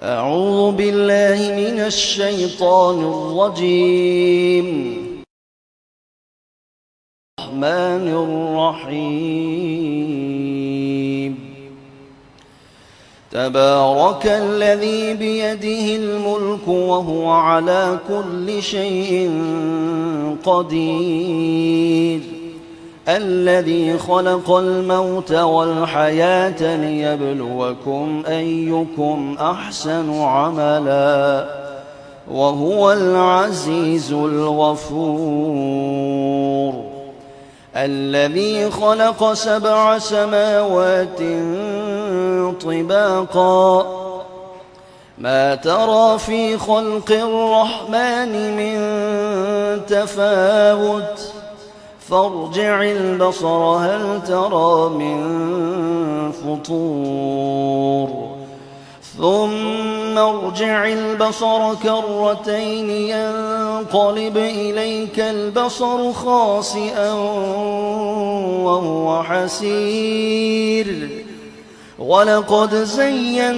أعوذ بالله من الشيطان الرجيم. الرحمن الرحيم. تبارك الذي بيده الملك وهو على كل شيء قدير، الذي خلق الموت والحياة ليبلوكم أيكم أحسن عملا وهو العزيز الغفور. الذي خلق 7 سماوات طباقا ما ترى في خلق الرحمن من تفاوت فارجع البصر هل ترى من فطور ثم ارجع البصر كرتين ينقلب إليك البصر خاسئا وهو حسير. ولقد زينا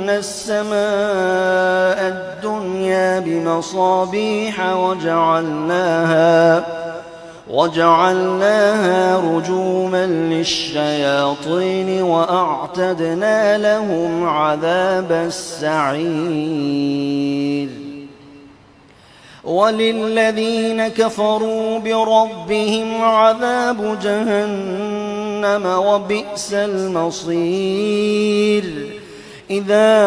السماء الدنيا بمصابيح وجعلناها رجوما للشياطين وأعتدنا لهم عذاب السعير. وللذين كفروا بربهم عذاب جهنم وبئس المصير. إذا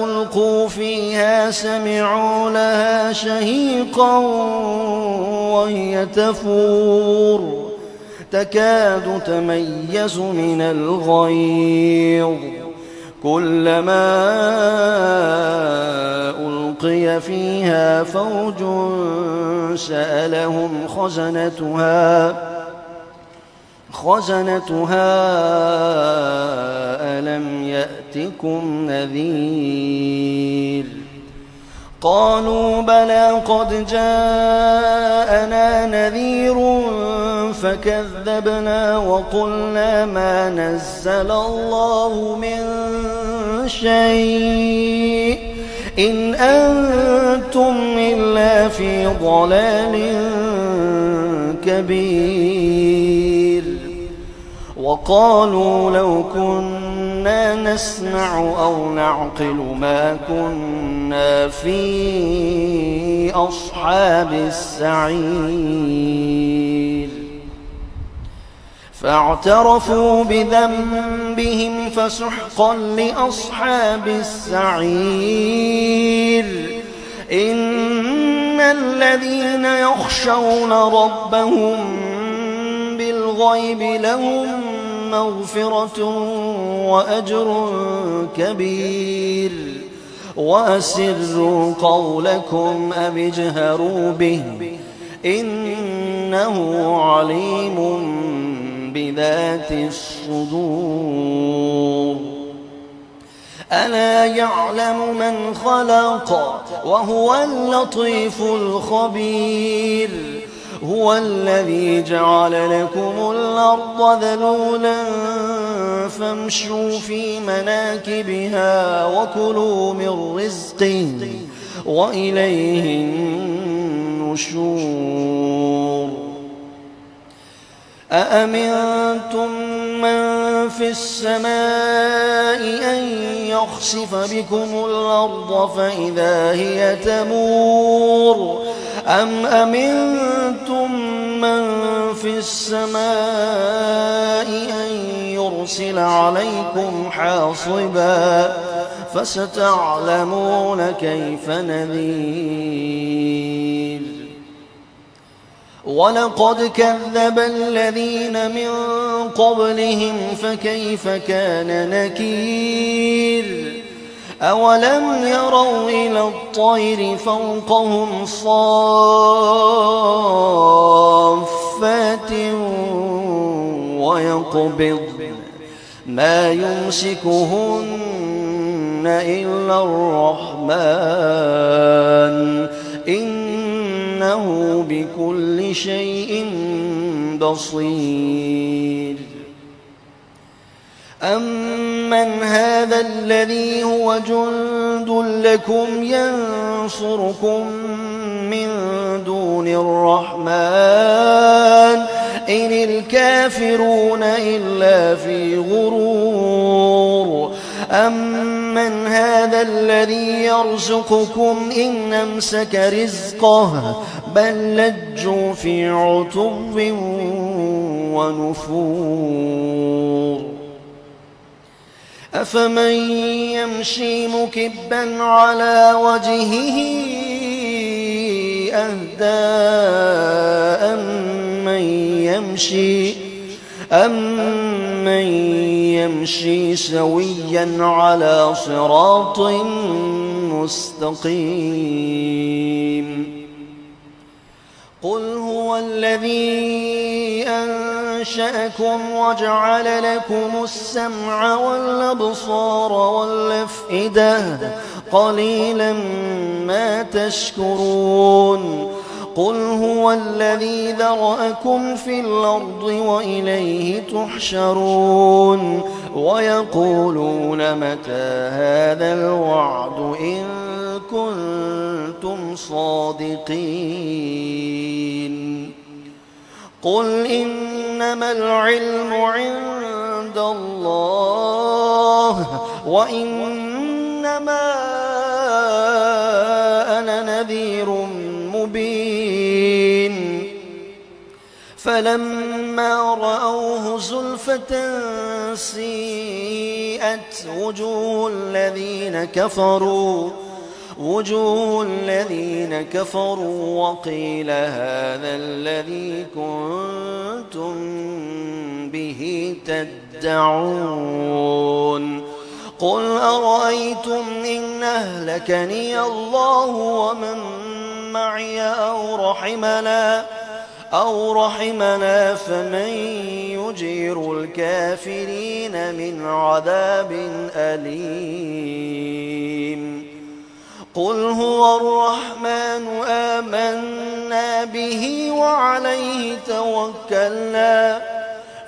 ألقوا فيها سمعوا لها شهيقا وهي تفور تكاد تميز من الغيظ كلما ألقي فيها فوج سألهم خزنتها ألم يأتكم نذير؟ قالوا بلى قد جاءنا نذير فكذبنا وقلنا ما نزل الله من شيء إن أنتم إلا في ضلال كبير. وقالوا لو كنا نسمع أو نعقل ما كنا في أصحاب السعير. فاعترفوا بذنبهم فسحقا لأصحاب السعير. إن الذين يخشون ربهم بالغيب لهم مغفرة وأجر كبير. وأسروا قولكم أو اجهروا به إنه عليم بذات الصدور. ألا يعلم من خلق وهو اللطيف الخبير. هو الذي جعل لكم الأرض ذلولا فامشوا في مناكبها وكلوا من رزقه وإليه النشور. أأمنتم من في السماء أن يخسف بكم الأرض فإذا هي تمور أم أمنتم من في السماء أن يرسل عليكم حاصبا فستعلمون كيف نذير. ولقد كذب الذين من قبلهم فكيف كان نكير. أولم يروا إلى الطير فوقهم صافات ويقبض ما يمسكهن إلا الرحمن إنه بكل شيء بصير. أمن أَمَّنْ هَذَا الَّذِي هُوَ جُندٌ لَّكُمْ يَنصُرُكُم مِّن دُونِ الرَّحْمَٰنِ إِنِ الْكَافِرُونَ إِلَّا فِي غُرُورٍ أَمَّنْ هَذَا الَّذِي يَرْزُقُكُمْ إِنْ أَمْسَكَ رِزْقَهُ بَل لَّجُّوا فِي عُتُوٍّ وَنُفُورٍ أَفَمَن يَمْشِي مُكِبًّا عَلَىٰ وَجْهِهِ أَهْدَىٰ أَمَّن يَمْشِي سَوِيًّا عَلَىٰ صِرَاطٍ مُّسْتَقِيمٍ قُلْ هُوَ الَّذِي أَنشَأَكُمْ وَجَعَلَ لَكُمُ السَّمْعَ وَالْأَبْصَارَ وَالْأَفْئِدَةَ قَلِيلًا مَّا تَشْكُرُونَ قُلْ هُوَ الَّذِي ذَرَأَكُمْ فِي الْأَرْضِ وَإِلَيْهِ تُحْشَرُونَ وَيَقُولُونَ مَتَىٰ هَٰذَا الْوَعْدُ إِن كُنتُمْ صَادِقِينَ قُلْ إِنَّمَا الْعِلْمُ عِندَ اللَّهِ وَإِنَّمَا أَنَا نَذِيرٌ مُّبِينٌ فَلَمَّا رَأَوْهُ زُلْفَةً سِيئَتْ وُجُوهُ الَّذِينَ كَفَرُوا وَقِيلَ هَٰذَا الَّذِي كُنتُم بِهِ تَدَّعُونَ قُلْ أَرَأَيْتُمْ إِنْ أَهْلَكَنِيَ اللَّهُ وَمَن مَّعِيَ أَوْ رَحِمَنَا فَمَن يُجِيرُ الْكَافِرِينَ مِنْ عَذَابٍ أَلِيمٍ قُلْ هُوَ الرَّحْمَٰنُ آمَنَّا بِهِ وَعَلَيْهِ تَوَكَّلْنَا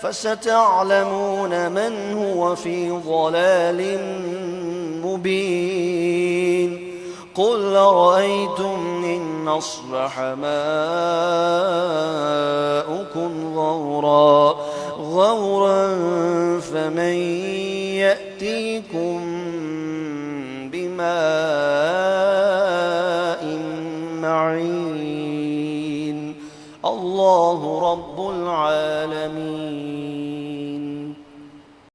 فَسَتَعْلَمُونَ مَنْ هُوَ فِي ضَلَالٍ مُّبِينٍ قُلْ أَرَأَيْتُمْ إِنْ أَصْبَحَ مَاؤُكُمْ غَوْرًا فَمَن يَأْتِيكُم بِمَاءٍ مَّعِينٍ اللَّهُ رَبُّ الْعَالَمِينَ